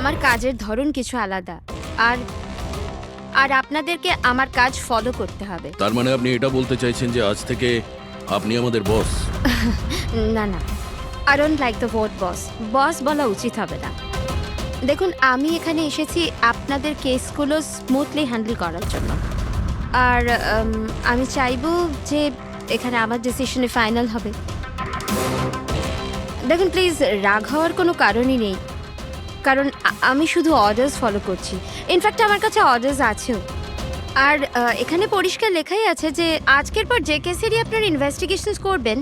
আমার কাজের ধরন কিছু আলাদা, আর আর আপনাদেরকে আমার কাজ ফলো করতে হবে। তার মানে আপনি এটা বলতে চাইছেন যে আজ থেকে আপনি আমাদের বস? না না, I don't like the word boss. Boss বলা উচিত হবে না। দেখুন, আমি এখানে এসেছি আপনাদের কেসগুলো স্মুথলি হ্যান্ডেল করার জন্য, আর আমি চাইবো যে এখানে আমার ডিসিশনে ফাইনাল হবে। দেখুন প্লিজ, রাগ হওয়ার কোনো কারণই নেই, কারণ আমি শুধু অর্ডার্স ফলো করছি। ইনফ্যাক্ট আমার কাছে অর্ডার্স আছেও, আর এখানে পরিষ্কার লেখাই আছে যে আজকের পর যে কেসেরই আপনার ইনভেস্টিগেশনস করবেন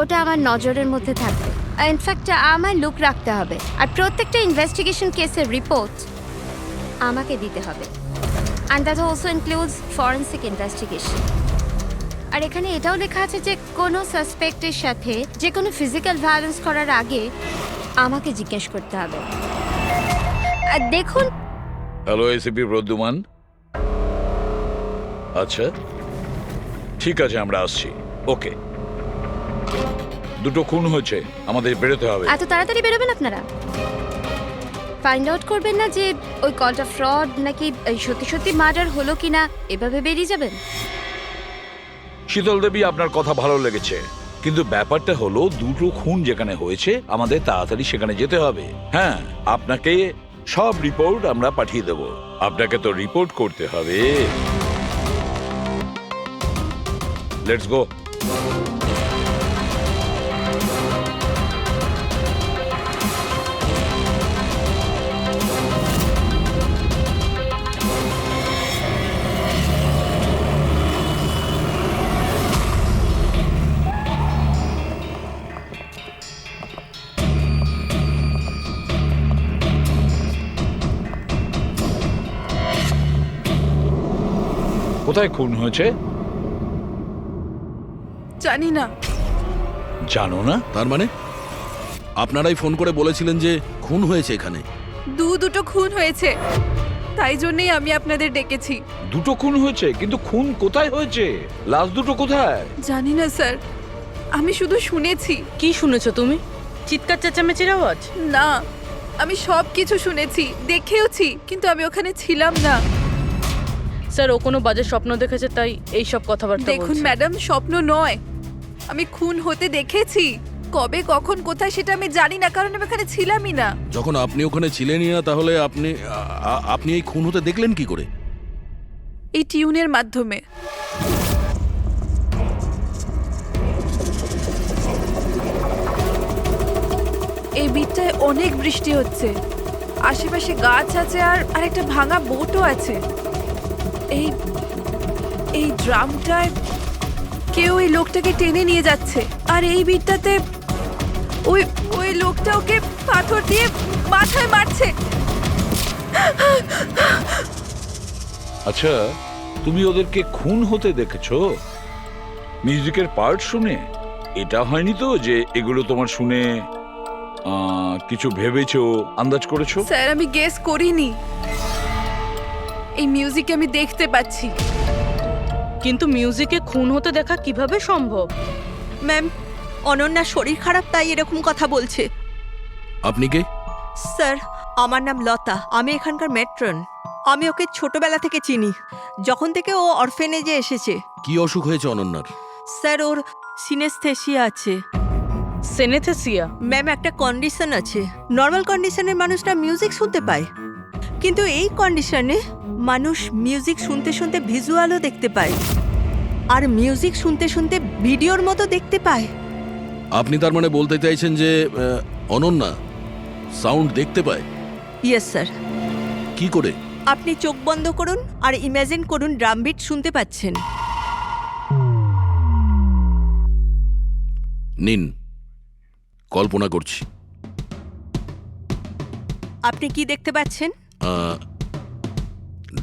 ওটা আমার নজরের মধ্যে থাকবে। ইনফ্যাক্ট আমার লুক রাখতে হবে, আর প্রত্যেকটা ইনভেস্টিগেশন কেসের রিপোর্ট আমাকে দিতে হবে, and that also includes forensic investigation. আর এখানে এটাও লেখা আছে যে কোনো সাসপেক্টের সাথে যে কোনো ফিজিক্যাল ভায়োলেন্স করার আগে আমাকে জিজ্ঞেস করতে হবে। আর দেখুন, হ্যালো এসিপি প্রদ্যুমান। আচ্ছা ঠিক আছে, আমরা আসছি। ওকে, দুটো খুন হয়েছে, আমাদের বেরোতে হবে। এত তাড়াতাড়ি বেরোবেন আপনারা? ফাইন্ড আউট করবেন না যে ওই কলটা ফ্রড নাকি সত্যি সত্যি মার্ডার হলো কিনা, এভাবে বেরিয়ে যাবেন? শীতল দেবী, আপনার কথা ভালো লেগেছে, কিন্তু ব্যাপারটা হলো দুটো খুন যেখানে হয়েছে আমাদের তাড়াতাড়ি সেখানে যেতে হবে। হ্যাঁ, আপনাকে সব রিপোর্ট আমরা পাঠিয়ে দেব। আপনাকে তো রিপোর্ট করতে হবে। Let's go. কোথায় খুন হয়েছে জানি না। জানো না? তার মানে আপনারাই ফোন করে বলেছিলেন যে খুন হয়েছে এখানে? দুটো খুন হয়েছে, তাই জন্যই আমি আপনাদের ডেকেছি। দুটো খুন হয়েছে, কিন্তু খুন কোথায় হয়েছে? লাশ দুটো কোথায়? জানি না স্যার, আমি শুধু শুনেছি। কি শুনেছো তুমি? চিৎকার চেঁচামেচির আওয়াজ? না, আমি সব কিছু শুনেছি, দেখেওছি, কিন্তু আমি ওখানে ছিলাম না। স্যার, ও কোনো বাজে স্বপ্ন দেখেছে তাই এই সব কথাবার্তা দেখুন বলছে। ম্যাডাম, স্বপ্ন নয়, আমি খুন হতে দেখেছি। কবে, কখন, কোথায় সেটা আমি জানি না, কারণ আমি ওখানে ছিলামই না। যখন আপনি ওখানে ছিলেনই না, তাহলে আপনি এই খুন হতে দেখলেন কি করে? এই টিউনের মাধ্যমে। এই বিটটায় অনেক বৃষ্টি হচ্ছে, আশেপাশে গাছ আছে, আর একটা ভাঙা বোটও আছে। এই এই ড্রামটায় কেউ এই লোকটাকে টেনে নিয়ে যাচ্ছে, আর এই বিটটাতে ওই ওই লোকটা ওকে পাথর দিয়ে মাথায় মারছে। আচ্ছা, তুমি ওদেরকে খুন হতে দেখেছো মিউজিকের পার্ট শুনে? এটা হয়নি তো যে এগুলো তোমার শুনে কিছু ভেবেছো, আন্দাজ করেছো? স্যার, আমি গেস করিনি। এই মিউজিক আমি দেখতে পাচ্ছি। কিন্তু মিউজিকে খুন হতে দেখা কিভাবে সম্ভব? ম্যাম, অনন্যার শরীর খারাপ তাই এরকম কথা বলছে। আপনি কে? স্যার, আমার নাম লতা, আমি এখানকার ম্যাট্রন। আমি ওকে ছোটবেলা থেকে চিনি, যখন থেকে ও অরফেনেজে এসেছে। কি অসুখ হয়েছে অনন্যার? স্যার, ওর সিনেস্থেসিয়া আছে। সেনেথেসিয়া? ম্যাম, একটা কন্ডিশন আছে। নর্মাল কন্ডিশনের মানুষরা মিউজিক শুনতে পায়, কিন্তু এই কন্ডিশনে মানুষ মিউজিক শুনতে শুনতে ভিজুয়ালও দেখতে পায়, আর মিউজিক শুনতে শুনতে ভিডিওর মতো দেখতে পায়। আপনি তার মানে বলতে চাইছেন যে অনন্যা সাউন্ড দেখতে পায়? Yes sir. কি করে? আপনি চোখ বন্ধ করুন আর ইমাজিন করুন ড্রাম বিট শুনতে পাচ্ছেন। নিন, কল্পনা করছি। আপনি কি দেখতে পাচ্ছেন?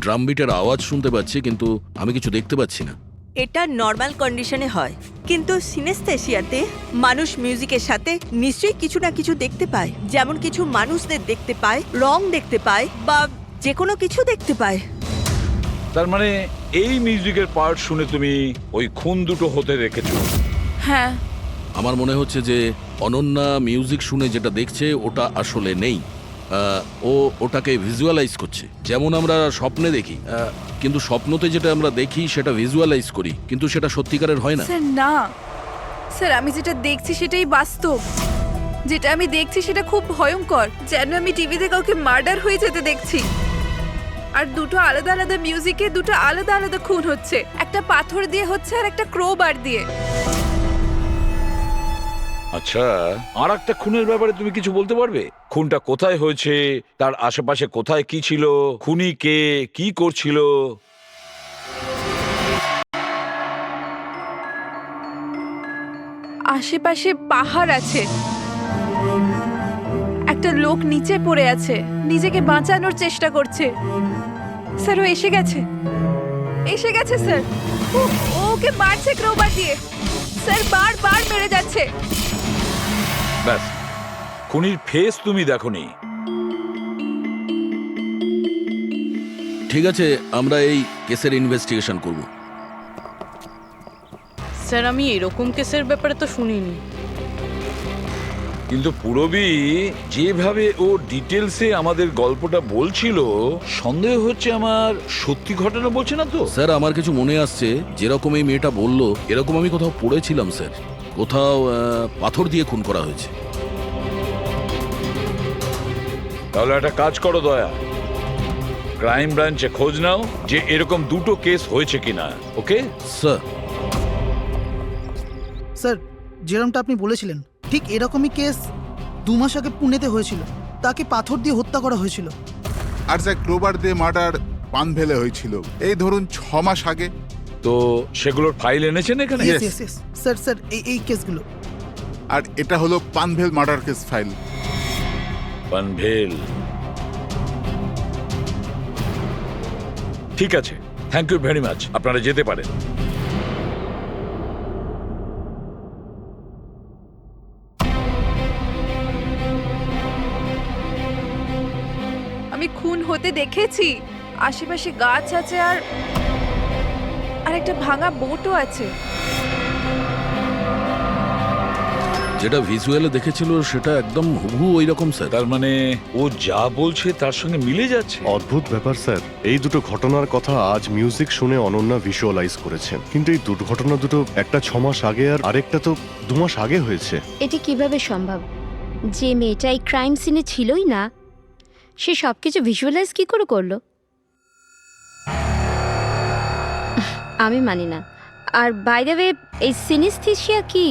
ড্রাম বিটের আওয়াজ শুনতে পাচ্ছি, কিন্তু আমি কিছু দেখতে পাচ্ছি না। এটা নর্মাল কন্ডিশনে হয়, কিন্তু সিনেস্থেসিয়াতে মানুষ মিউজিকের সাথে নিশ্চয়ই কিছু না কিছু দেখতে পায়। যেমন কিছু মানুষদের দেখতে পায়, রং দেখতে পায়, বা যে কোনো কিছু দেখতে পায়। তার মানে এই মিউজিকের পার্ট শুনে তুমি ওই খুন দুটো হতে দেখেছো? হ্যাঁ। আমার মনে হচ্ছে যে অনন্যা মিউজিক শুনে যেটা দেখছে ওটা আসলে নেই। ও ওটাকে ভিজুয়ালাইজ করছে, যেমন আমরা স্বপ্নে দেখি। কিন্তু স্বপ্নতে যেটা আমরা দেখি সেটা ভিজুয়ালাইজ করি, কিন্তু সেটা সত্যিকারের হয় না। স্যার না, স্যার আমি যেটা দেখছি সেটাই বাস্তব। যেটা আমি দেখছি সেটা খুব ভয়ঙ্কর, যেন আমি টিভিতে কাউকে মার্ডার হয়ে যেতে দেখছি। আর দুটো আলাদা আলাদা মিউজিকে দুটো আলাদা আলাদা খুন হচ্ছে, একটা পাথর দিয়ে হচ্ছে আর একটা ক্রোবার দিয়ে। আচ্ছা, আর একটা খুনের ব্যাপারে তুমি কিছু বলতে পারবে? খুনটা কোথায় হয়েছে, তার আশেপাশে কোথায় কি ছিল, খুনি কে, কি করছিল? আশেপাশে পাহাড় আছে, একটা লোক নিচে পড়ে আছে, নিজেকে বাঁচানোর চেষ্টা করছে। স্যার ও এসে গেছে, এসে গেছে স্যার। ও ওকে মারছে ক্রোবার দিয়ে, স্যার বারবার মেরে যাচ্ছে। ব্যাস, খুনির ফেস তুমি দেখোনি। ঠিক আছে, আমরা এই কেসের ইনভেস্টিগেশন করব। স্যার আমি এরকম কেসের ব্যাপারে তো শুনিনি। কিন্তু পুরবী যেভাবে ও ডিটেলসে আমাদের গল্পটা বলছিল, সন্দেহ হচ্ছে আমার সত্যি ঘটনা বলছে না তো। স্যার, আমার কিছু মনে আসছে, যেরকম এই মেয়েটা বলল এরকম আমি কোথাও পড়েছিলাম স্যার। কোথাও পাথর দিয়ে খুন করা হয়েছে। তাহলে একটা কাজ করো দয়া, ক্রাইম ব্রাঞ্চে খোঁজ নাও যে এরকম দুটো কেস হয়েছে কিনা। Okay sir. স্যার, যেরকমটা আপনি বলেছিলেন ঠিক এরকমই কেস 2 মাস আগে পুনেতে হয়েছিল। তাকে পাথর দিয়ে হত্যা করা হয়েছিল। আর স্যার ক্রোবার দিয়ে মার্ডার পানভেলে হয়েছিল এই ধরুন 6 মাস আগে। তো সেগুলোর ফাইল এনেছেন এখানে? Yes, yes, yes. Sir sir এই কেসগুলো। আর এটা হলো Panvel murder case file. Panvel, ঠিক আছে, থ্যাংক ইউ ভেরি মাচ। আপনারা যেতে পারেন। আমি খুন হতে দেখেছি, আশেপাশে গাছ আছে আর একটা ভাঙা বোটও আছে। যেটা ভিজুয়ালে দেখেছিল সেটা একদম হুবহু ওই রকম স্যার। তার মানে ও যা বলছে তার সঙ্গে মিলে যাচ্ছে। অদ্ভুত ব্যাপার স্যার, এই দুটো ঘটনার কথা আজ মিউজিক শুনে অনন্যা ভিজুয়ালাইজ করেছেন, কিন্তু এই দুর্ঘটনা দুটো, একটা 6 মাস আগে আর আরেকটা তো 2 মাস আগে হয়েছে। এটি কিভাবে সম্ভব? যে মেয়েটা এই ক্রাইম সিনে ছিলই না, সে সব কিছু ভিজুয়ালাইজ কি করে করলো? আমি মানি না। আর বাই দ্য ওয়ে, এই সিনেস্থেসিয়া কি?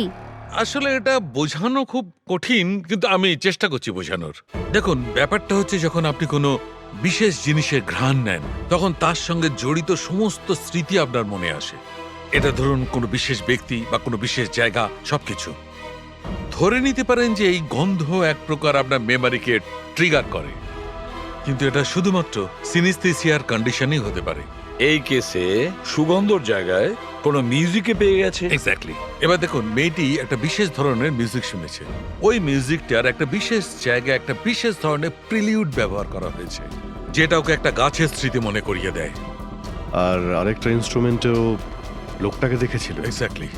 আসলে এটা বোঝানো খুব কঠিন, কিন্তু আমি চেষ্টা করছি বোঝানোর। দেখুন, ব্যাপারটা হচ্ছে যখন আপনি কোনো বিশেষ জিনিসের ঘ্রাণ নেন, তখন তার সঙ্গে জড়িত সমস্ত স্মৃতি আপনার মনে আসে। এটা ধরুন কোনো বিশেষ ব্যক্তি বা কোনো বিশেষ জায়গা, সবকিছু। ধরে নিতে পারেন যে এই গন্ধ এক প্রকার আপনার মেমারিকে ট্রিগার করে, কিন্তু এটা শুধুমাত্র সিনেস্থেসিয়ার কন্ডিশনই হতে পারে। এই কেসে সুগন্ধর জায়গায় কোনো মিউজিকে পেয়ে গেছে। এক্স্যাক্টলি। এবার দেখুন, মেয়েটি একটা বিশেষ ধরনের মিউজিক শুনেছে। ওই মিউজিকটার একটা বিশেষ জায়গায় একটা বিশেষ ধরনের প্রিলিউড ব্যবহার করা হয়েছে, যেটা ওকে একটা গাছের স্মৃতি মনে করিয়ে দেয়। আর আরেকটা ইনস্ট্রুমেন্টেও লোকটাকে দেখেছিল। এক্স্যাক্টলি।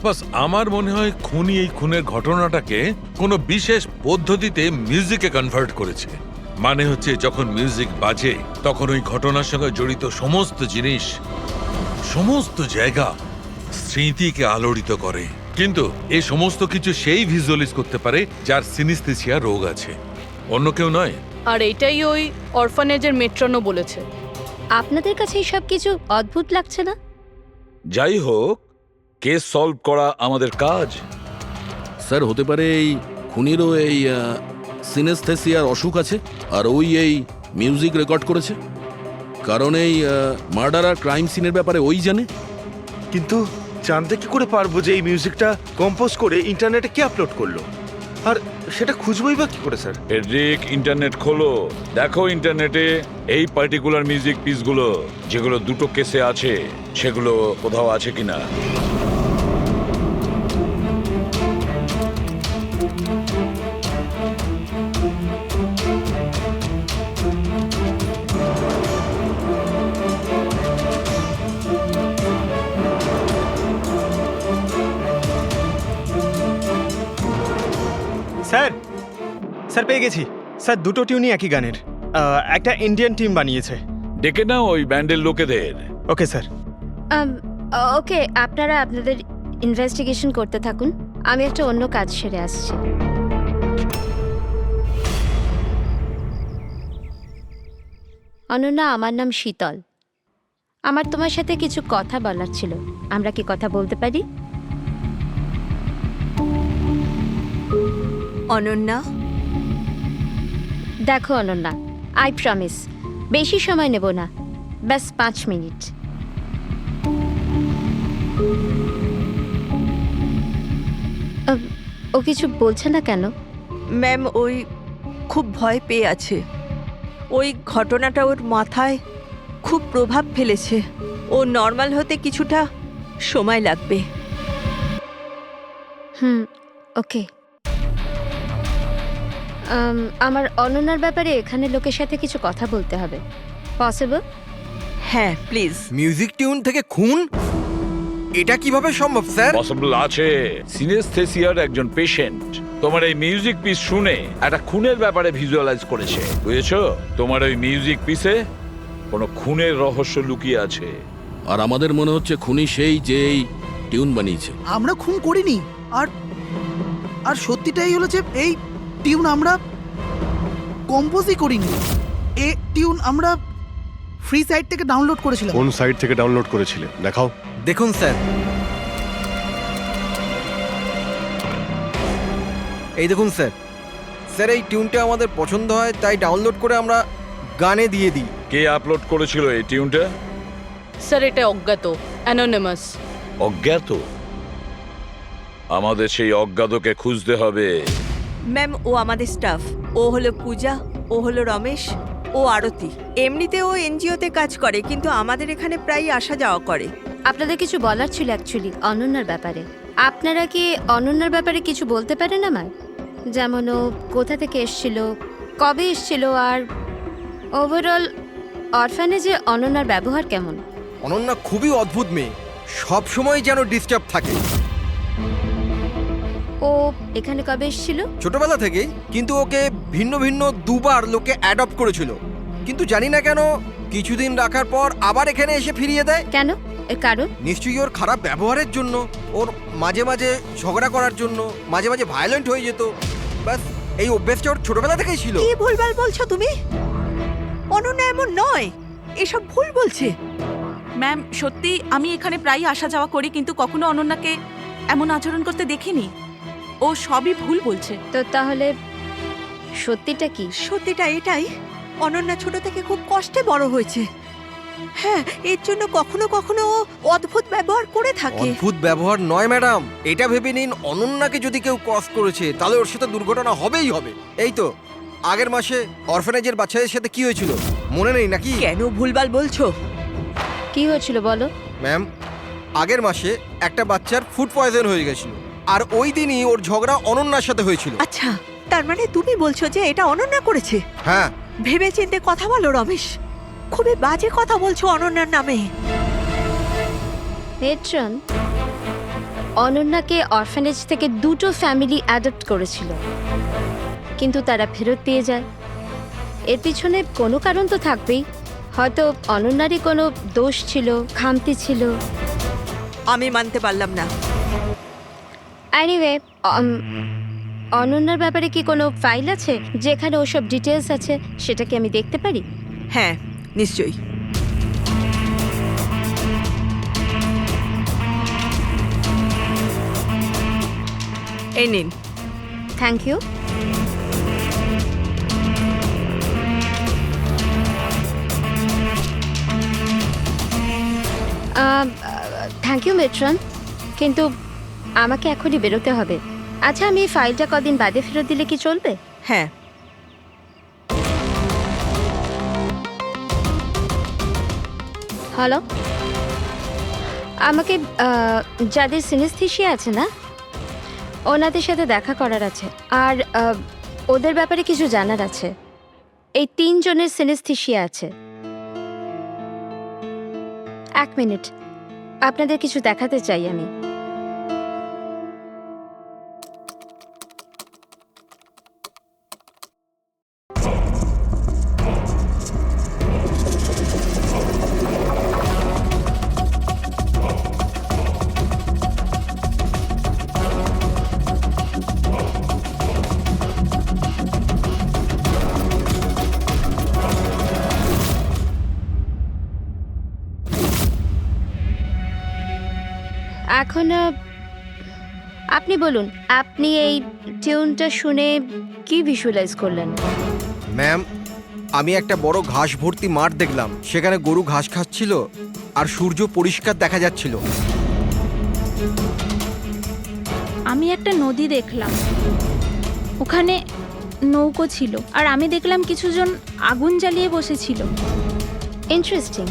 বাস আমার মনে হয় খুনি এই খুনের ঘটনাটাকে কোনো বিশেষ পদ্ধতিতে মিউজিকে কনভার্ট করেছে। মানে হচ্ছে যখন মিউজিক বাজে তখন ওই ঘটনার সঙ্গে জড়িত সমস্ত জিনিস, সমস্ত জায়গা স্মৃতিকে আলোড়িত করে। কিন্তু এই সমস্ত কিছু সেই ভিজুয়ালাইজ করতে পারে যার সিনেস্থেসিয়া রোগ আছে, অন্য কেউ নয়। আর এটাই ওই অরফানেজের মেট্রনও বলেছে। আপনাদের কাছে এইসব কিছু অদ্ভুত লাগছে না? যাই হোক, কেস সলভ করা আমাদের কাজ। স্যার, হতে পারে এই খুনিরও এই সিনেস্থেসিয়ার অসুখ আছে, আর ওই এই মিউজিক রেকর্ড করেছে, কারণ এই মার্ডার আর ক্রাইম সিনের ব্যাপারে ওই জানে। কিন্তু জানতে কি করে পারবো যে এই মিউজিকটা কম্পোজ করে ইন্টারনেটে কে আপলোড করলো? আর সেটা খুঁজবোই বা কি করে স্যার? ফেডরিক, ইন্টারনেট খোলো, দেখো ইন্টারনেটে এই পার্টিকুলার মিউজিক পিসগুলো যেগুলো দুটো কেসে আছে সেগুলো কোথাও আছে কিনা। স্যার, স্যার পেয়ে গেছি। স্যার দুটো টিউনই একই গানের একটা ইন্ডিয়ান টিম বানিয়েছে। ডেকে নাও ওই ব্যান্ডের লোকেদের। Okay sir. ওকে, আপনারা আপনাদের ইনভেস্টিগেশন করতে থাকুন, আমি একটা অন্য কাজ সেরে আসছি। অনন্যা, আমার নাম শীতল। আমার তোমার সাথে কিছু কথা বলার ছিল, আমরা কি কথা বলতে পারি? অনন্যা, দেখো অনন্যা, আই প্রমিস বেশি সময় নেব না, ব্যাস 5 মিনিট। ও কিছু বলছে না কেন? ম্যাম ওই খুব ভয় পেয়ে আছে। ওই ঘটনাটা ওর মাথায় খুব প্রভাব ফেলেছে। ও নর্মাল হতে কিছুটা সময় লাগবে। ওকে। আমার অনন্যার ব্যাপারে এখানে লোকের সাথে কিছু কথা বলতে হবে, পসিবল? হ্যাঁ প্লিজ। মিউজিক টিউন থেকে খুন, এটা কিভাবে সম্ভব স্যার? পসিবল আছে। সিনেস্থেসিয়ার একজন পেশেন্ট তোমার এই মিউজিক পিস শুনে একটা খুনের ব্যাপারে ভিজুয়ালাইজ করেছে, বুঝেছো? তোমার ওই মিউজিক পিসে কোনো খুনের রহস্য লুকিয়ে আছে। আর আমাদের মনে হচ্ছে খুনি সেই যে এই টিউন বানিয়েছে। আমরা খুন করিনি। আর আর সত্যিটাই হলো যে এই টিউন আমরা কম্পোজই করিনি। এই টিউন আমরা ফ্রি সাইট থেকে ডাউনলোড করেছিলাম। কোন সাইট থেকে ডাউনলোড করেছিলে দেখাও। দেখুন স্যার, এই দেখুন স্যার। স্যার এই টিউনটা আমাদের পছন্দ হয় তাই ডাউনলোড করে আমরা গানে দিয়ে দিই। কে আপলোড করেছিল এই টিউনটা? স্যার এটা অজ্ঞাত, অ্যানোনিমাস। অজ্ঞাত? আমাদের সেই অজ্ঞাতকে খুঁজতে হবে। ম্যাম ও আমাদের স্টাফ। ও হলো পূজা, ও হলো রমেশ, ও আরতি। এমনিতে ও এনজিওতে কাজ করে, কিন্তু আমাদের এখানে প্রায় আসা যাওয়া করে। আপনাদের কিছু বলার ছিল অ্যাকচুয়ালি অনন্যার ব্যাপারে। আপনারা কি অনন্যার ব্যাপারে কিছু বলতে পারেন আমার? যেমন ও কোথা থেকে এসেছিল, কবে এসেছিল, আর ওভারঅল অরফানেজে অনন্যার ব্যবহার কেমন? অনন্যা খুবই অদ্ভুত মেয়ে, সব সময় যেন ডিস্টার্ব থাকে। ও এখানে কবে এসেছিল? ছোটবেলা থেকেই, কিন্তু ওকে ভিন্ন ভিন্ন দুবার লোকে অ্যাডপ্ট করেছিল, কিন্তু জানি না কেন কিছুদিন রাখার পর আবার এখানে এসে ফিরিয়ে দেয়। কেন? এর কারণ? নিশ্চয়ই ওর খারাপ ব্যবহারের জন্য, ওর মাঝে মাঝে ঝগড়া করার জন্য, মাঝে মাঝে ভায়োলেন্ট হয়ে যেত। ব্যাস এই অভ্যেসটা ওর ছোটবেলা থেকেই ছিল। কি ভুলভাল বলছো তুমি? অনন্যা এমন নয়, এসব ভুল বলছে। ম্যাম সত্যি আমি এখানে প্রায়ই আসা যাওয়া করি, কিন্তু কখনো অনন্যাকে এমন আচরণ করতে দেখিনি। ও সবই ভুল বলছে। তো তাহলে সত্যিটা কি? সত্যিটা এটাই, অনন্যা ছোট থেকে খুব কষ্টে বড় হয়েছে। হ্যাঁ, এর জন্য কখনো কখনো ও অদ্ভুত ব্যবহার করে থাকে। অদ্ভুত ব্যবহার নয় ম্যাডাম, এটা ভেবে নিন অনন্যাকে যদি কেউ ক্রস করেছে তাহলে ওর সাথে দুর্ঘটনা হবেই হবে। এই তো আগের মাসে অরফানেজের বাচ্চাদের সাথে কি হয়েছিল মনে নেই নাকি? কেন ভুলভাল বলছো? কি হয়েছিল বলো। ম্যাম আগের মাসে একটা বাচ্চার ফুড পয়জন হয়ে গেছিল, আর ওই দিনই ওর ঝগড়া অনন্যার সাথে হয়েছিল। আচ্ছা, তার মানে তুমি বলছো যে এটা অনন্যা করেছে? হ্যাঁ। ভেবে চিন্তে কথা বলো রমেশ, খুবই বাজে কথা বলছো অনন্যার নামে। মেট্রন, অনন্যাকে অরফানেজ থেকে 2টো ফ্যামিলি অ্যাডপ্ট করেছিল, কিন্তু তারা ফেরত দিয়ে যায়। এর পিছনে কোনো কারণ তো থাকবেই, হয়তো অনন্যারই কোনো দোষ ছিল, খামতি ছিল। আমি মানতে পারলাম না। এনিওয়ে, অনন্যার ব্যাপারে কি কোনো ফাইল আছে যেখানে ওসব ডিটেলস আছে? সেটা কি আমি দেখতে পারি? হ্যাঁ নিশ্চয়ই। এই নিন। Thank you. Thank you matron, কিন্তু আমাকে এখনই বেরোতে হবে। আচ্ছা, আমি এই ফাইলটা কদিন বাদে ফেরত দিলে কি চলবে? হ্যাঁ। হ্যালো, আমাকে যাদের সিনেস্থেসিয়া আছে না, ওনাদের সাথে দেখা করার আছে, আর ওদের ব্যাপারে কিছু জানার আছে। এই 3 জনের সিনেস্থেসিয়া আছে। 1 মিনিট, আপনাদের কিছু দেখাতে চাই আমি। এখন আপনি বলুন, আপনি এই টিউনটা শুনে কি ভিজুয়ালাইজ করলেন? ম্যাম, আমি একটা বড় ঘাস ভর্তি মাঠ দেখলাম, সেখানে গরু ঘাস খাচ্ছিল আর সূর্য পরিষ্কার দেখা যাচ্ছিল। আমি একটা নদী দেখলাম, ওখানে নৌকো ছিল, আর আমি দেখলাম কিছুজন আগুন জ্বালিয়ে বসেছিল। ইন্টারেস্টিং।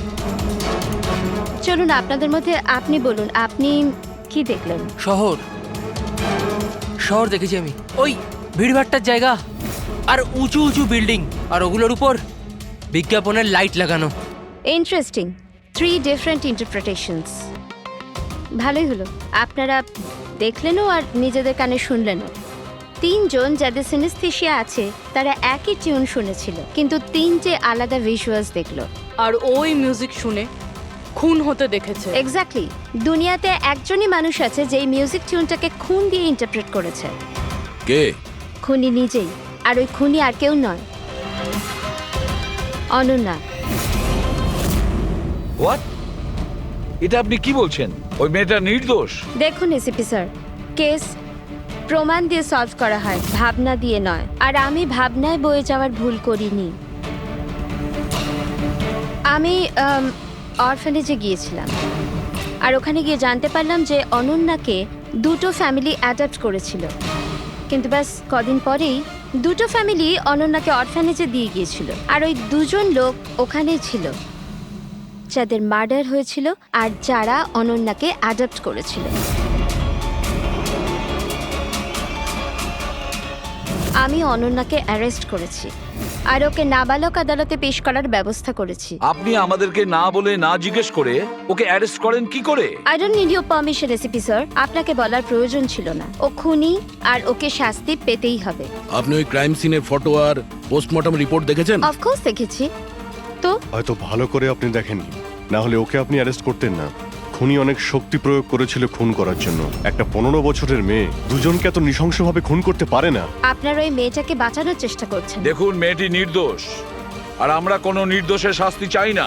চলুন আপনাদের মধ্যে আপনি বলুন, আপনি কি দেখলেন? শহর শহর দেখেছি আমি, ওই ভিড়ভাট্টার জায়গা আর উঁচু উঁচু বিল্ডিং, আর ওগুলোর উপর বিজ্ঞাপনের লাইট লাগানো। ইন্টারেস্টিং। 3 different interpretations. ভালোই হলো, আপনারা দেখলেনও আর নিজেদের কানে শুনলেনও। 3 জন যাদের সিনেস্থেশিয়া আছে তারা একই টিউন শুনেছিল, কিন্তু 3টে আলাদা ভিজুয়ালস দেখলো। আর ওই মিউজিক শুনে খুন হতে দেখেছে। এক্স্যাক্টলি। দুনিয়াতে একজনই মানুষ আছে যে এই মিউজিক টিউনটাকে খুন দিয়ে ইন্টারপ্রেট করেছে। কে? খুনি নিজেই। আর ওই খুনি আর কেউ নয়, অনন্যা। হোয়াট? এটা আপনি কি বলছেন? ওই মেয়েটা নির্দোষ? দেখুন এসিপি স্যার, কেস প্রমাণ দিয়ে সলভ করা হয়, ভাবনা দিয়ে নয়। আর আমি ভাবনায় বয়ে যাওয়ার ভুল করিনি। আমি অরফানেজে গিয়েছিলাম, আর ওখানে গিয়ে জানতে পারলাম যে অনন্যাকে 2টো ফ্যামিলি অ্যাডাপ্ট করেছিল। কিন্তু ব্যাস কদিন পরেই 2টো ফ্যামিলি অনন্যাকে অরফানেজে দিয়ে গিয়েছিল। আর ওই 2জন লোক ওখানেই ছিল যাদের মার্ডার হয়েছিল আর যারা অনন্যাকে অ্যাডাপ্ট করেছিল। আমি অনন্যাকে অ্যারেস্ট করেছি আর ওকে নাবালক আদালতে পেশ করার ব্যবস্থা করেছি। আপনি আমাদেরকে না বলে, না জিজ্ঞেস করে ওকে অ্যারেস্ট করেন কি করে? I don't need your permission ACP sir. আপনাকে বলার প্রয়োজন ছিল না। ও খুনি আর ওকে শাস্তি পেতেই হবে। আপনি ওই ক্রাইম সিনের ফটো আর পোস্টমর্টম রিপোর্ট দেখেছেন? অফকোর্স দেখেছি। তো হয়তো ভালো করে আপনি দেখেননি, না হলে ওকে আপনি অ্যারেস্ট করতেন না। খুনি অনেক শক্তি প্রয়োগ করেছিল খুন করার জন্য। একটা 15 বছরের মেয়ে 2জনকে এত নৃশংসভাবে খুন করতে পারে না। আপনার ওই মেয়েটাকে বাঁচানোর চেষ্টা করছেন। দেখুন, মেয়েটি নির্দোষ, আর আমরা কোনো নির্দোষের শাস্তি চাই না।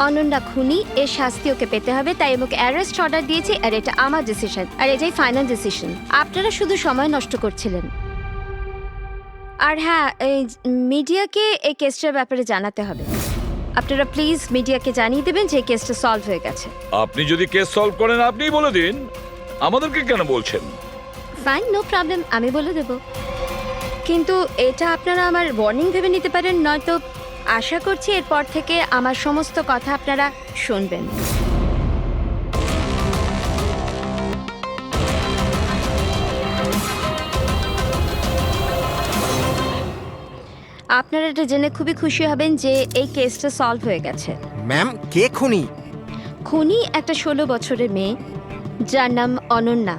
অনন্যা খুনি, এর শাস্তি ওকে পেতে হবে, তাই ওকে অ্যারেস্ট অর্ডার দিয়েছি। আর এটা আমার ডিসিশন, আর এটাই ফাইনাল ডিসিশন। আপনারা শুধু সময় নষ্ট করছিলেন। আর হ্যাঁ, এই মিডিয়াকে এই কেসটার ব্যাপারে জানাতে হবে। আপনারা প্লিজ মিডিয়াকে জানিয়ে দেবেন যে কেসটা সলভ হয়ে গেছে। আপনি যদি কেস সলভ করেন আপনিই বলে দিন, আমাদেরকে কেন বলছেন? ফাইন, নো প্রবলেম, আমি বলে দেব। কিন্তু এটা আপনারা আমার ওয়ার্নিং ভেবে নিতে পারেন, নয়তো আশা করছি এরপর থেকে আমার সমস্ত কথা আপনারা শুনবেন। আপনারা এটা জেনে খুবই খুশি হবেন যে এই কেসটা সলভ হয়ে গেছে। ম্যাম, কে খুনি? খুনি একটা 16 বছরের মেয়ে যার নাম অনন্যা।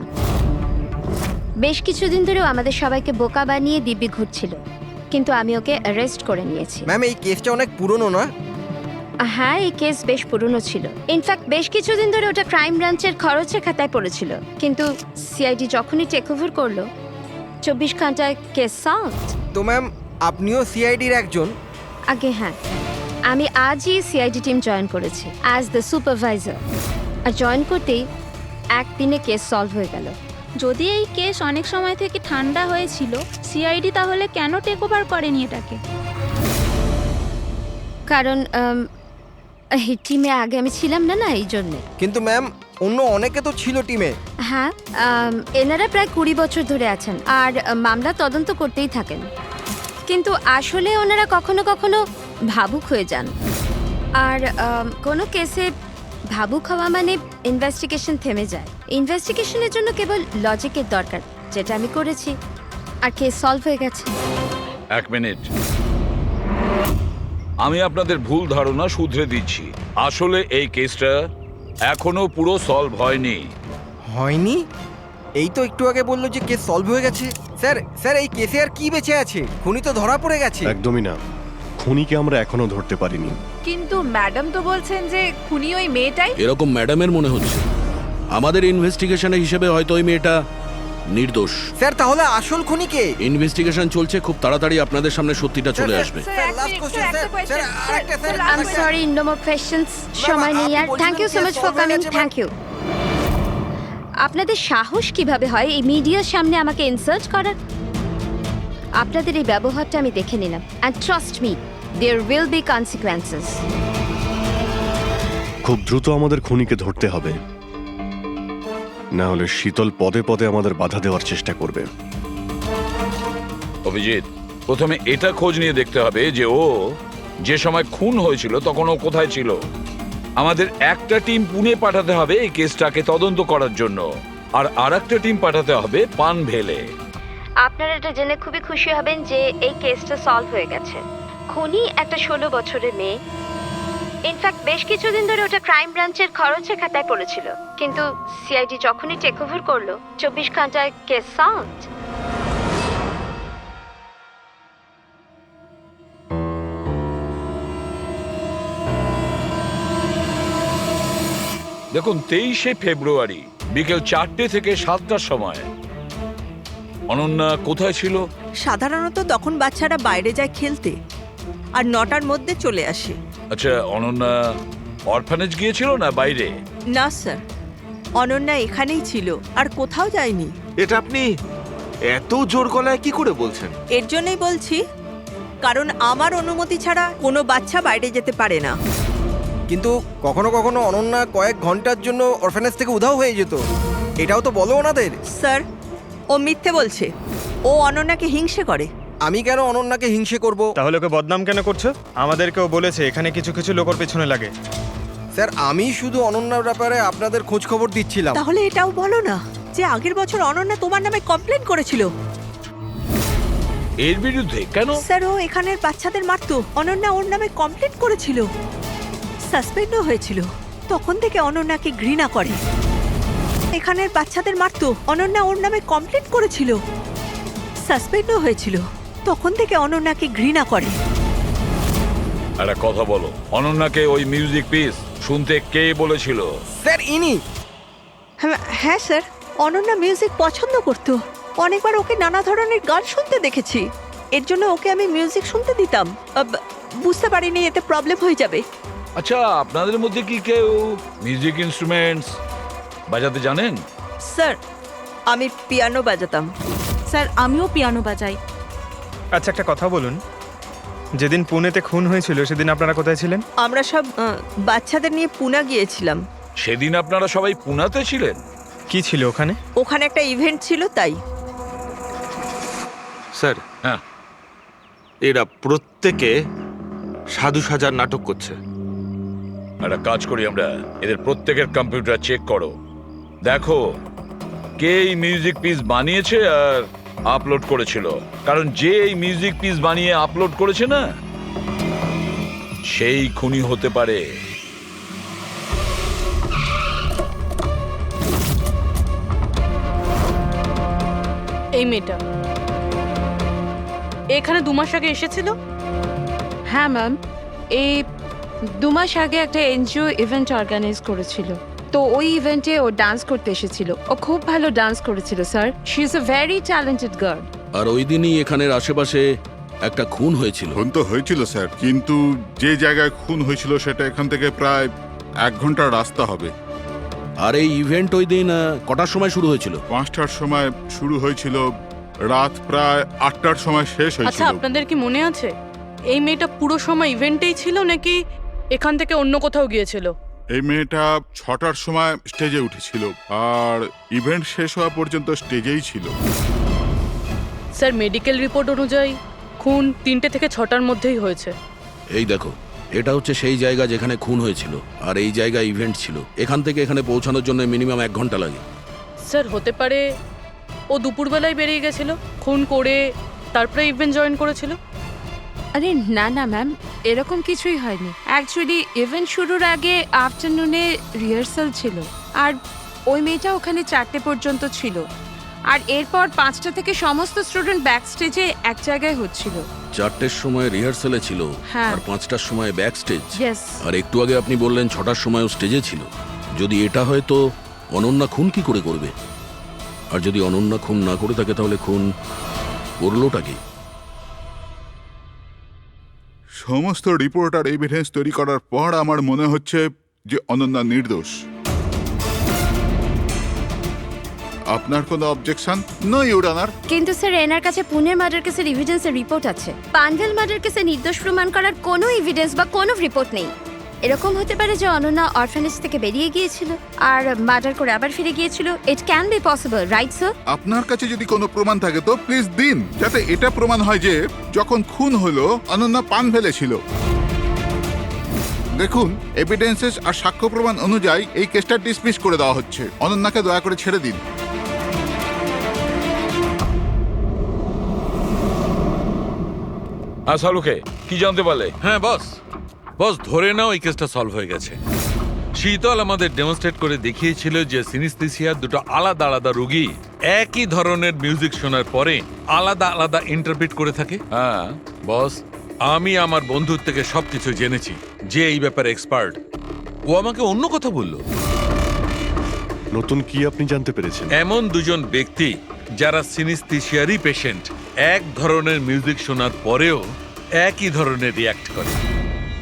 বেশ কিছুদিন ধরেও আমাদের সবাইকে বোকা বানিয়ে দিব্যি ঘুরছিল, কিন্তু আমি ওকে অ্যারেস্ট করে নিয়েছি। ম্যাম, এই কেসটা অনেক পুরনো না? হ্যাঁ, এই কেস বেশ পুরনো ছিল। ইনফ্যাক্ট বেশ কিছুদিন ধরে ওটা ক্রাইম ব্রাঞ্চের খরচের খাতায় পড়েছিল, কিন্তু সিআইডি যখনই টেক ওভার করলো 24 ঘন্টায় কেস সলভ। তো ম্যাম, আপনিও সিআইডির একজন? আগে হ্যাঁ, আমি আজই সিআইডি টিম জয়েন করেছি অ্যাজ দ্য সুপারভাইজার। আর জয়েন করতেই একদিনে কেস সলভ হয়ে গেল। যদি এই কেস অনেক সময় থেকে ঠান্ডা হয়েছিল, সিআইডি তাহলে কেন টেক ওভার করেনি এটাকে? কারণ এই টিমে আগে আমি ছিলাম না, এই জন্যে। কিন্তু ম্যাম, অন্য অনেকে তো ছিল টিমে। হ্যাঁ, এনারা প্রায় 20 বছর ধরে আছেন আর মামলা তদন্ত করতেই থাকেন। কিন্তু আসলে ওনারা কখনো কখনো ভাবুক হয়ে যান। আর কোনো কেসে ভাবুক হওয়া মানে ইনভেস্টিগেশন থেমে যায়। ইনভেস্টিগেশনের জন্য কেবল লজিকের দরকার, যেটা আমি করেছি, আর কেস সলভ হয়ে গেছে। 1 মিনিট, আমি আপনাদের ভুল ধারণা শুধরে দিচ্ছি। আসলে এই কেসটা এখনো পুরো সলভ হয়নি। হয়নি? এই তো একটু আগে বললো যে কেস সলভ হয়ে গেছে। স্যার, এই কেসে আর কি বেঁচে আছে? খুনি তো ধরা পড়ে গেছে। একদমই না, খুনিকে আমরা এখনো ধরতে পারিনি। কিন্তু ম্যাডাম তো বলছেন যে খুনি ওই মেয়েটাই। এরকম ম্যাডামের মনে হচ্ছে। আমাদের ইনভেস্টিগেশনের হিসেবে হয়তো ওই মেয়েটা নির্দোষ। স্যার, তাহলে আসল খুনি কে? ইনভেস্টিগেশন চলছে, খুব তাড়াতাড়ি আপনাদের সামনে সত্যিটা চলে আসবে। I am sorry, no more questions. সময় নেই আর। Thank you so much for coming. Thank you. আপনাদের সাহস কিভাবে হয় এই মিডিয়ার সামনে আমাকে ইনসাল্ট করার? আপনাদের এই ব্যবহারটা আমি দেখে নিলাম, and trust me, there will be consequences. খুব দ্রুত আমাদের খুনিকে ধরতে হবে, না হলে শীতল পদে পদে আমাদের বাধা দেওয়ার চেষ্টা করবে। অভিজিৎ, প্রথমে এটা খোঁজ নিয়ে দেখতে হবে যে ও যে সময় খুন হয়েছিল তখন ও কোথায় ছিল। আমাদের একটা টিম পুনে পাঠাতে হবে এই কেসটাকে তদন্ত করার জন্য, আর আরেকটা টিম পাঠাতে হবে পানভেলে। আপনারা এটা জেনে খুবই খুশি হবেন যে এই কেসটা সলভ হয়ে গেছে। খুনি একটা 16 বছরের মেয়ে। ইনফ্যাক্ট বেশ কিছুদিন ধরে ওটা ক্রাইম ব্রাঞ্চের খরচের খাতায় পড়েছিল, কিন্তু সিআইডি যখনই টেক ওভার করলো 24 ঘন্টায় কেস সলভড। দেখুন, 23শে ফেব্রুয়ারি বিকেল 4টে থেকে 7টার সময় অনন্যা কোথায় ছিল? সাধারণত তখন বাচ্চারা বাইরে যায় খেলতে, আর 9টার মধ্যে চলে আসে। আচ্ছা, অনন্যা অরফানেজ গিয়েছিল না বাইরে? না স্যার, অনন্যা এখানেই ছিল আর কোথাও যায়নি। এটা আপনি এত জোর গলায় কি করে বলছেন? এর জন্যই বলছি, কারণ আমার অনুমতি ছাড়া কোনো বাচ্চা বাইরে যেতে পারে না। কিন্তু কখনো কখনো অনন্যা কয়েক ঘন্টার জন্য অরফানেজ থেকে উধাও হয়ে যেত, এটাও তো বলো ওনাদের। স্যার, ও মিথ্যে বলছে। ও অনন্যাকে হিংসে করে। আমি কেন অনন্যাকে হিংসে করব? তাহলে ওকে বদনাম কেন করছো? আমাদেরকেও বলেছে এখানে কিছু কিছু লোকের পেছনে লাগে। স্যার, আমি শুধু অনন্যার ব্যাপারে আপনাদের খোঁজ খবর দিচ্ছিলাম। তাহলে এটাও বলো না যে আগের বছর অনন্যা তোমার নামে কমপ্লেন করেছিল। এর বিরুদ্ধে কেন? স্যার, ও এখানের বাচ্চাদের মারতো। অনন্যা ওর নামে কমপ্লেন করেছিল, সাসপেন্ডও হয়েছিল। তখন থেকে অনন্যাকে ঘৃণা করে। এখানের বাচ্চাদের মারতো। অনন্যা ওর নামে কমপ্লেন করেছিল, সাসপেন্ডও হয়েছিল। তখন থেকে অনন্যাকে ঘৃণা করে। একটা কথা বলো, অনন্যাকে ওই মিউজিক পিস শুনতে কে বলেছিল? স্যার, ইনি। হ্যাঁ স্যার, অনন্যা মিউজিক পছন্দ করত। অনেকবার ওকে নানা ধরনের গান শুনতে দেখেছি। এর জন্য ওকে আমি মিউজিক শুনতে দিতাম। বুঝতে পারিনি এতে প্রবলেম হয়ে যাবে। আচ্ছা, আপনাদের মধ্যে কি কেউ মিউজিক ইনস্ট্রুমেন্টস বাজাতে জানেন? স্যার, আমি পিয়ানো বাজাতাম। স্যার, আমিও পিয়ানো বাজাই। আচ্ছা, একটা কথা বলুন, যেদিন পুনেতে খুন হয়েছিল সেদিন আপনারা কোথায় ছিলেন? আমরা সব বাচ্চাদের নিয়ে পুনা গিয়েছিলাম। সেদিন আপনারা সবাই পুনাতে ছিলেন? কি ছিল ওখানে? ওখানে একটা ইভেন্ট ছিল, তাই। স্যার, হ্যাঁ, এরা প্রত্যেকে সাধু সাজার নাটক করছে। একটা কাজ করি আমরা, এদের প্রত্যেকের কম্পিউটার চেক করো, দেখো কে এই মিউজিক পিস বানিয়েছে আর আপলোড করেছিল। কারণ যে এই মিউজিক পিস বানিয়ে আপলোড করেছে না, সেই খুনি হতে পারে। এই মেয়েটা এখানে 2 মাস আগে এসেছিল। হ্যাঁ ম্যাম, এই 2 মাস আগে একটা এনজিও ইভেন্ট অর্গানাইজ করেছিল, তো ওই ইভেন্টে ও ডান্স করতে এসেছিল। ও খুব ভালো ডান্স করেছিল sir. She is a very talented girl. আর ওই দিনই এখানের আশেপাশে একটা খুন হয়েছিল। খুন তো হয়েছিল স্যার, কিন্তু যে জায়গায় খুন হয়েছিল সেটা এখান থেকে প্রায় 1 ঘন্টার রাস্তা হবে। আর এই ইভেন্ট ওই দিন কটার সময় শুরু হয়েছিল? 5টার সময় শুরু হয়েছিল, রাত প্রায় 8টার সময় শেষ আচ্ছা, হয়েছিল। আপনাদের কি মনে আছে এই মেয়েটা পুরো সময় ইভেন্টেই ছিল নাকি এখান থেকে অন্য কোথাও গিয়েছিল? এই মেয়েটা 6টার সময় স্টেজে উঠেছিল, আর ইভেন্ট শেষ হওয়া পর্যন্ত স্টেজেই ছিল। স্যার, মেডিকেল রিপোর্ট অনুযায়ী খুন 3টে থেকে 6টার মধ্যেই হয়েছে। এই দেখো, এটা হচ্ছে সেই জায়গা যেখানে খুন হয়েছিল, আর এই জায়গায় ইভেন্ট ছিল। এখান থেকে এখানে পৌঁছানোর জন্য মিনিমাম 1 ঘন্টা লাগে। স্যার, হতে পারে ও দুপুরবেলায় বেরিয়ে গেছিল, খুন করে তারপরে ইভেন্ট জয়েন করেছিল। আরে না না ম্যাম, এরকম কিছুই হয়নি। অ্যাকচুয়ালি ইভেন্ট শুরুর আগে আফটারনুনে রিহার্সাল ছিল, আর ওই মেয়েটা ওখানে 4টে পর্যন্ত ছিল। আর এরপর 5টা থেকে সমস্ত স্টুডেন্ট ব্যাক স্টেজে এক জায়গায় হচ্ছিল। 4টের সময় রিহার্সালে ছিল, হ্যাঁ। আর 5টার সময় ব্যাক স্টেজ। Yes. আর একটু আগে আপনি বললেন 6টার সময়ও স্টেজে ছিল। যদি এটা হয় তো অনন্যা খুন কি করে করবে? আর যদি অনন্যা খুন না করে থাকে তাহলে খুন করলোটা কি? সমস্ত রিপোর্ট আর এভিডেন্স তৈরি করার পর আমার মনে হচ্ছে যে অনন্যা নির্দোষ। আপনার কোনো অবজেকশন? No your honour. কিন্তু স্যার এনার কাছে পুনের মার্ডার কেসের এভিডেন্সের রিপোর্ট আছে। পানভেল মার্ডার কেসে নির্দোষ প্রমাণ করার কোনো এভিডেন্স বা কোনো রিপোর্ট নেই। এরকম হতে পারে যে অনন্যা অরফানেজ থেকে বেরিয়ে গিয়েছিল আর মার্ডার করে আবার ফিরে গিয়েছিল। It can be possible, right sir? আপনার কাছে যদি কোনো প্রমাণ থাকে তো প্লিজ দিন, যাতে এটা প্রমাণ হয় যে যখন খুন হলো অনন্যা পানভেলে ছিল। দেখুন, এভিডেন্সেস আর সাক্ষ্য প্রমাণ অনুযায়ী এই কেসটা ডিসমিস করে দেওয়া হচ্ছে। অনন্যাকে দয়া করে ছেড়ে দিন। শাহরুখে কি জানতে পারলে? হ্যাঁ বস, বস ধরে নাও এই কেসটা সলভ হয়ে গেছে। শীতল আমাদের ডেমনস্ট্রেট করে দেখিয়েছিল যে সিনিস্থেসিয়ার দুটো আলাদা আলাদা রোগী একই ধরনের মিউজিক শোনার পরে আলাদা আলাদা ইন্টারপ্রিট করে থাকে। হ্যাঁ বস, আমি আমার বন্ধুর থেকে সবকিছু জেনেছি, যে এই ব্যাপারে এক্সপার্ট। ও আমাকে অন্য কথা বলল। নতুন কি আপনি জানতে পেরেছেন? এমন দুজন ব্যক্তি যারা সিনিস্থেসিয়ারই পেশেন্ট, এক ধরনের মিউজিক শোনার পরেও একই ধরনের রিয়াক্ট করে।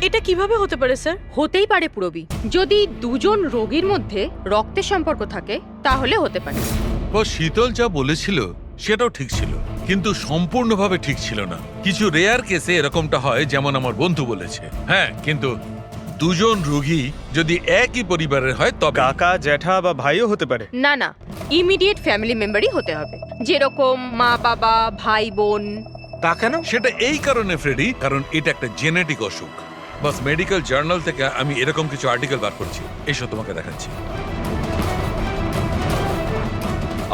এটা কিভাবে হতে পারে স্যার? হতেই পারে পুরবি, যদি দুজন রোগীর মধ্যে রক্তের সম্পর্ক থাকে তাহলে হতে পারে। ও শীতল যা বলেছিল সেটাও ঠিক ছিল, কিন্তু সম্পূর্ণভাবে ঠিক ছিল না। কিছু রেয়ার কেসে এরকমটা হয়, যেমন আমার বন্ধু বলেছে। হ্যাঁ, কিন্তু দুজন রোগী যদি একই পরিবারের হয় তবে কাকা, জ্যাঠা বা ভাইও হতে পারে। না না, ইমিডিয়েট ফ্যামিলি মেম্বারই হতে হবে, যেরকম মা বাবা, ভাই বোন। তা কেন? সেটা এই কারণে ফ্রেডি, কারণ এটা একটা জেনেটিক অসুখ। বাস মেডিকেল জার্নাল থেকে আমি এরকম কিছু আর্টিকেল বার করছি, এসব তোমাকে দেখাচ্ছি।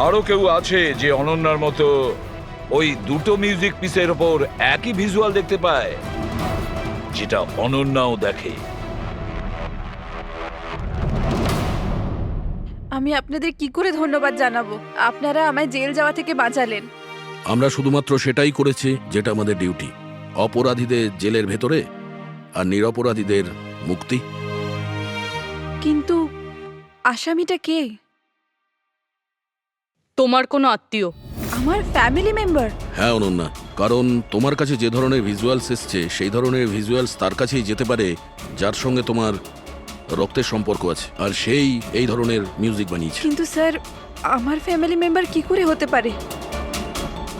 আরো কেউ আছে যে অনন্যার মতো ওই দুটো মিউজিক পিসের ওপর একই ভিজুয়াল দেখতে পায়, যেটা অনন্যাও দেখে? আমি আপনাদের কি করে ধন্যবাদ জানাবো? আপনারা আমায় জেল যাওয়া থেকে বাঁচালেন। আমরা শুধুমাত্র সেটাই করেছি যেটা আমাদের ডিউটি, অপরাধীদের জেলের ভেতরে আর নিরপরাধীদের মুক্তি। কিন্তু আসামিটা কে? তোমার কোনো আত্মীয়। আমার ফ্যামিলি মেম্বার? হ্যাঁ অনন্যা, কারণ তোমার কাছে যে ধরনের ভিজুয়ালস এসছে সেই ধরনের ভিজুয়ালস তার কাছেই যেতে পারে যার সঙ্গে তোমার রক্তের সম্পর্ক আছে, আর সেই এই ধরনের মিউজিক বানিয়েছে। কিন্তু স্যার, আমার ফ্যামিলি মেম্বার কি করে হতে পারে?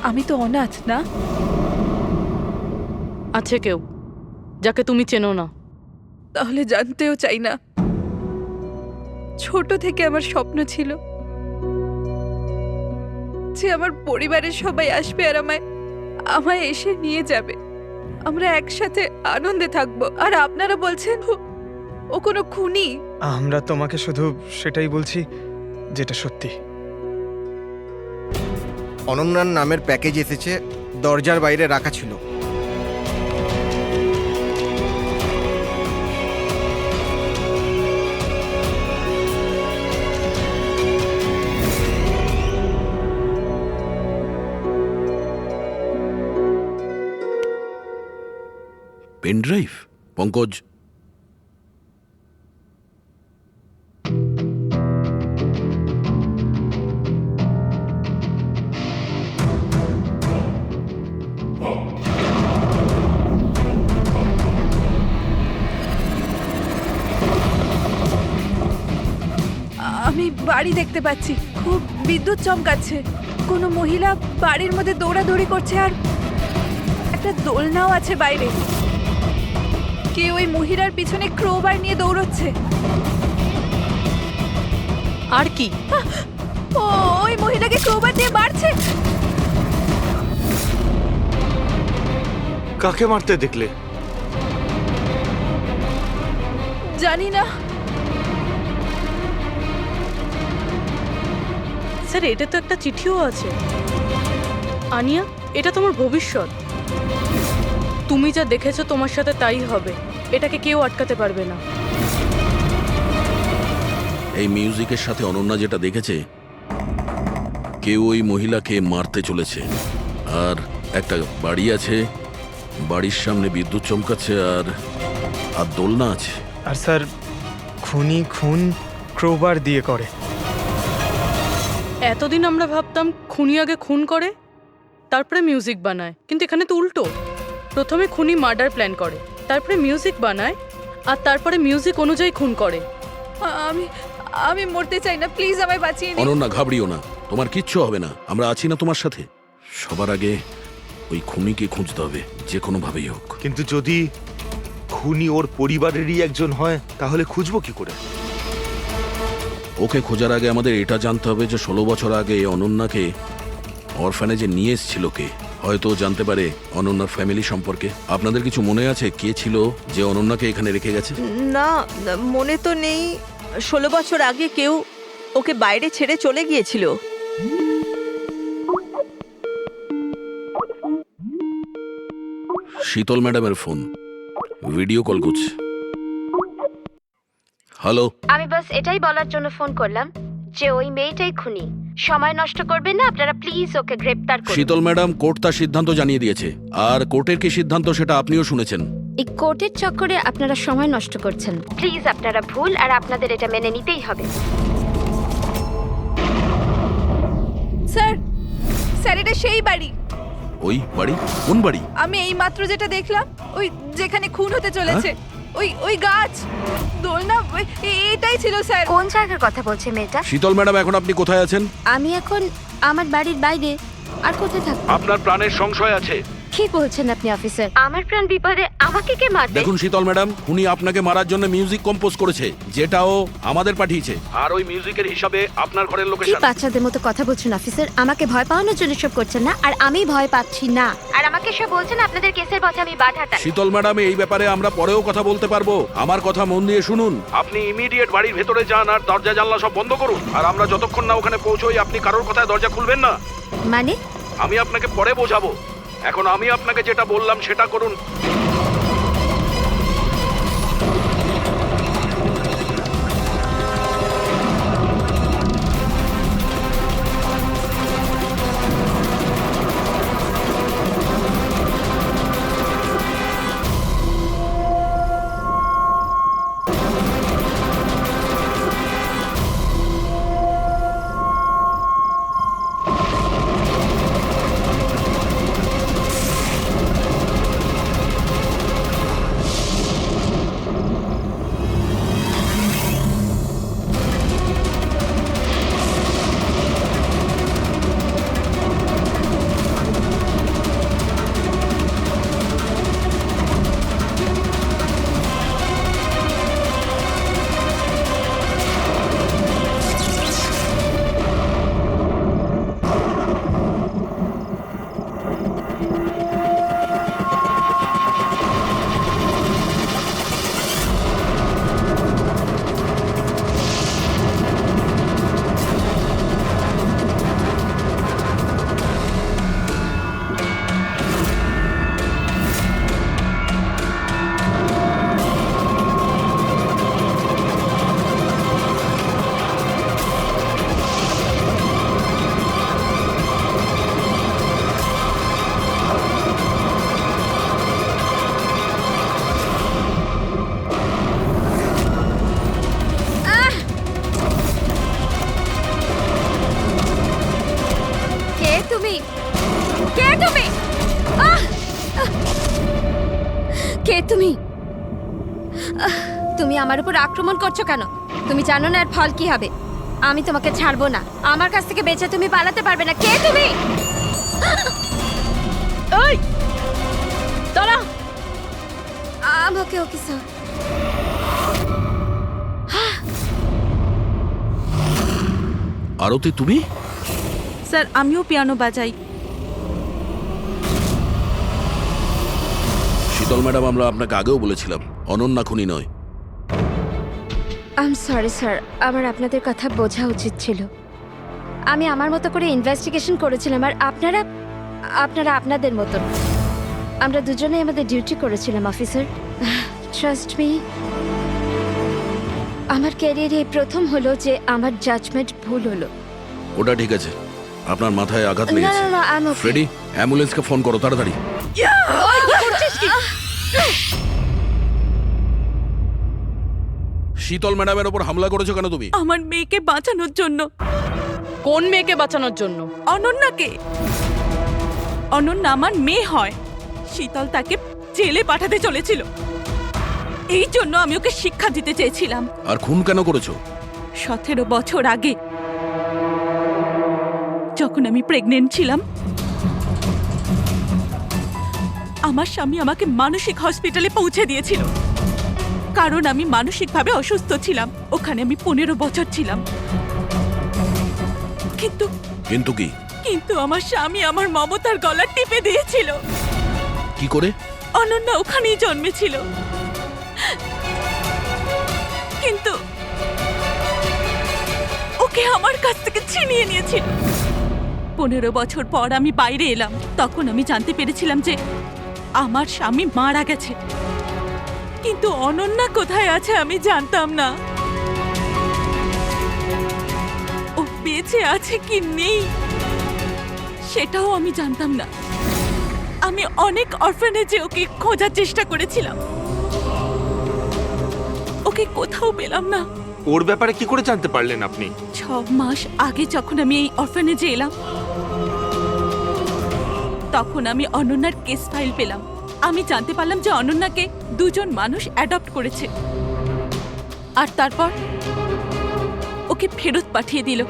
আমি তো অনাথ, না? আছে কেউ যাকে তুমি চেনো না? তাহলে জানতেও চাই না। ছোট থেকে আমার স্বপ্ন ছিল যে আমার পরিবারের সবাই আসবে আর আমায় এসে নিয়ে যাবে, আমরা একসাথে আনন্দে থাকবো। আর আপনারা বলছেন ও কোনো খুনি? আমরা তোমাকে শুধু সেটাই বলছি যেটা সত্যি। অনন্যার নামের প্যাকেজ এসেছে, দরজার বাইরে রাখা ছিল। Pen drive? পঙ্কজ, আমি বাড়ি দেখতে পাচ্ছি, খুব বিদ্যুৎ চমকাচ্ছে। কোনো মহিলা বাড়ির মধ্যে দৌড়াদৌড়ি করছে আর একটা দোলনাও আছে বাইরে। কে ওই মহিলার পিছনে ক্রোবার নিয়ে দৌড়চ্ছে? আর কি? ওই মহিলাকে ক্রোবার দিয়ে মারছে। কাকে মারতে দেখলে? জানি না স্যার, এটা তো একটা চিঠিও আছে। আনিয়া, এটা তোমার ভবিষ্যৎ। তুমি যা দেখেছো তোমার সাথে তাই হবে, এটাকে কেউ আটকাতে পারবে না। এই মিউজিকের সাথে অনন্যা যেটা দেখেছে, কেউ ওই মহিলাকে মারতে চলেছে। আর একটা বাড়ি আছে, বাড়ির সামনে বিদ্যুৎ চমকাচ্ছে আর আর দোলনা আছে। আর স্যার, খুনি খুন ক্রোবার দিয়ে করে। এতদিন আমরা ভাবতাম খুনি আগে খুন করে তারপরে মিউজিক বানায়, কিন্তু এখানে তো উল্টো। প্রথমে খুনি মার্ডার প্ল্যান করে, তারপরে মিউজিক বানায়, আর তারপরে মিউজিক অনুযায়ী খুন করে। আমি মরতে চাই না, প্লিজ আমায় বাঁচিয়ে নিন। অনন্যা, ঘাবড়িও না। তোমার কিচ্ছু হবে না, আমরা আছি না তোমার সাথে। সবার আগে ওই খুনিকে খুঁজতে হবে, যে কোনো ভাবেই হোক। কিন্তু যদি খুনি ওর পরিবারেরই একজন হয় তাহলে খুঁজবো কি করে? ওকে খোঁজার আগে আমাদের এটা জানতে হবে যে 16 বছর আগে অনন্যাকে অরফানেজে নিয়ে এসেছিল কে। হয়তো জানতে পারে অনন্যার ফ্যামিলি সম্পর্কে। আপনাদের কিছু মনে আছে কে ছিল যে অনন্যাকে এখানে রেখে গেছে? না, মনে তো নেই। 16 বছর আগে কেউ ওকে বাইরে ছেড়ে চলে গিয়েছিল। শীতল ম্যাডামের ফোন, ভিডিও কল করছে। হ্যালো, আমি বাস এটাই বলার জন্য ফোন করলাম যে ওই মেয়েটাই খুনি। সময় নষ্ট করবেন না আপনারা, প্লিজ ওকে গ্রেপ্তার করুন। শীতল ম্যাডাম, কোর্ট তার সিদ্ধান্ত জানিয়ে দিয়েছে। আর কোর্টের কি সিদ্ধান্ত সেটা আপনিও শুনেছেন। এই কোর্টের চক্করে আপনারা সময় নষ্ট করছেন। প্লিজ, আপনারা ভুল আর আপনাদের এটা মেনে নিতেই হবে। স্যার, স্যার এটা সেই বাড়ি। ওই বাড়ি? কোন বাড়ি? আমি এই মাত্র যেটা দেখলাম, ওই যেখানে খুন হতে চলেছে, ওই ওই গাছ দোলনা, এটাই ছিল স্যার। কোন জায়গার কথা বলছে মেয়েটা? শীতল ম্যাডাম, এখন আপনি কোথায় আছেন? আমি এখন আমার বাড়ির বাইরে। আর কোথায় থাকবো? আপনার প্রাণের সংশয় আছে। কি বলছেন আপনি অফিসার? আমার প্রাণ বিপদে আমাকে কে মারবে? দেখুন শীতল ম্যাডাম, উনি আপনাকে মারার জন্য মিউজিক কম্পোজ করেছে, যেটাও আমাদের পাঠিয়েছে। আর ওই মিউজিকের হিসাবে আপনার ঘরের কি লোকেশন। বাচ্চাদের মতো কথা বলছেন অফিসার? আমাকে ভয় পাওয়ানোর জন্য সব করছেন না, আর আমি ভয় পাচ্ছি না। আর আমাকে সব বলছেন আপনাদের কেসের পথে আমি বাধা টানি। শীতল ম্যাডাম, এই ব্যাপারে আমরা পরেও কথা বলতে পারবো। আমার কথা মন দিয়ে শুনুন। আপনি ইমিডিয়েট বাড়ির ভেতরে যান আর দরজা জানলা সব বন্ধ করুন। আর আমরা যতক্ষণ না ওখানে পৌঁছই আপনি কারোর কথায় দরজা খুলবেন না। মানে? আমি আপনাকে পরে বোঝাবো। এখন আমি আপনাকে যেটা বললাম সেটা করুন। কে তুমি? তুমি আমার উপর আক্রমণ করছো কেন? তুমি জানো না এর ফল কি হবে। আমি তোমাকে ছাড়বো না। আমার কাছ থেকে বেঁচে তুমি পালাতে পারবে না। কে তুমি? এই দাঁড়া। আমাকে ওকে স্যার। আরতি, তুমি? স্যার, আমিও পিয়ানো বাজাই। শীতল ম্যাডাম, আমরা আপনাকে আগেও বলেছিলাম অনন্যা খুনি নয়। আই এম সরি স্যার, আমার আপনাদের কথা বোঝা উচিত ছিল। আমি আমার মতো করে ইনভেস্টিগেশন করেছিলাম, আর আপনারা আপনাদের মতন। আমরা দুজনেই আমাদের ডিউটি করেছিলাম অফিসার। ট্রাস্ট মি, আমার ক্যারিয়ারে প্রথম হলো যে আমার জাজমেন্ট ভুল হলো। ওটা ঠিক আছে, আপনার মাথায় আঘাত না লেগেছে। না না, আই এম ওকে। ফ্রেডি, অ্যাম্বুলেন্সকে ফোন করো তাড়াতাড়ি। শীতল ম্যাডামের ওপর হামলা করেছো কেন তুমি? আমার মেয়েকে বাঁচানোর জন্য। কোন মেয়েকে বাঁচানোর জন্য? অনন্যাকে। অনন্যা আমার মেয়ে হয়। শীতল তাকে জেলে পাঠাতে চলেছিল। এই জন্য আমি ওকে শিক্ষা দিতে চেয়েছিলাম। আর খুন কেন করেছো? 17 বছর আগে যখন আমি প্রেগনেন্ট ছিলাম আমার স্বামী আমাকে মানসিক হসপিটালে পৌঁছে দিয়েছিল, কারণ আমি মানসিকভাবে অসুস্থ ছিলাম। ওখানে আমি 15 বছর ছিলাম। কিন্তু কিন্তু কি? কিন্তু আমার স্বামী আমার মমতার গলা টিপে দিয়েছিল। কি করে? অনন্যা ওখানেই জন্মেছিল, কিন্তু ওকে আমার কাছ থেকে ছিনিয়ে নিয়েছিল। 15 বছর পর আমি বাইরে এলাম, তখন আমি জানতে পেরেছিলাম যে আমার স্বামী মারা গেছে, কিন্তু অনন্যা কোথায় আছে আমি জানতাম না। ও বেঁচে আছে কি নেই সেটাও আমি জানতাম না। আমি অনেক অরফানেজে ওকে খোঁজার চেষ্টা করেছিলাম, ওকে কোথাও পেলাম না। ওর ব্যাপারে কি করে জানতে পারলেন আপনি? 6 মাস আগে যখন আমি এই অরফানেজে এলাম, তখন আমি অনন্যার কেস ফাইল পেলাম। আমি জানতে পারলাম যে অনন্যাকে 2 জন মানুষ অ্যাডপ্ট করেছে, আর তারপর ওকে ফেরত পাঠিয়ে দিল।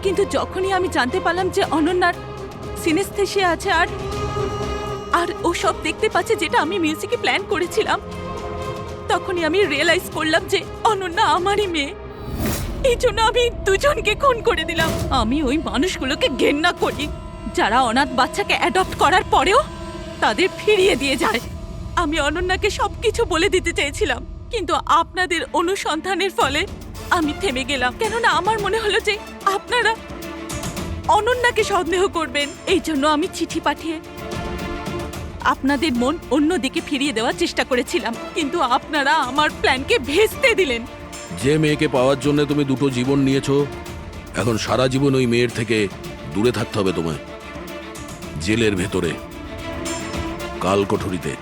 কিন্তু যখনই আমি জানতে পারলাম যে অনন্যার সিনেস্থেসিয়া আছে আর ও সব দেখতে পাচ্ছে যেটা আমি মিউজিকে প্ল্যান করেছিলাম, তখনই আমি রিয়েলাইজ করলাম যে অনন্যা আমারই মেয়ে। এই জন্য আমি 2 জনকে খুন করে দিলাম। আমি ওই মানুষগুলোকে ঘেন্না করি যারা অনাথ বাচ্চাকে অ্যাডপ্ট করার পরেও তাদের ফিরিয়ে দিয়ে যায়। আমি অনন্যাকে সবকিছু বলে দিতে চেয়েছিলাম, কিন্তু আপনাদের অনুসন্ধানের ফলে আমি থেমে গেলাম, কেননা আমার মনে হলো যে আপনারা অনন্যাকে সন্দেহ করবেন। এই জন্য আমি চিঠি পাঠিয়ে আপনাদের মন অন্যদিকে ফিরিয়ে দেওয়ার চেষ্টা করেছিলাম, কিন্তু আপনারা আমার প্ল্যানকে ভেস্তে দিলেন। যে মেয়েকে পাওয়ার জন্য তুমি 2টো জীবন নিয়েছো, এখন সারা জীবন ওই মেয়ের থেকে দূরে থাকতে হবে তোমায়, জেলের ভেতরে, কাল কোঠরিতে।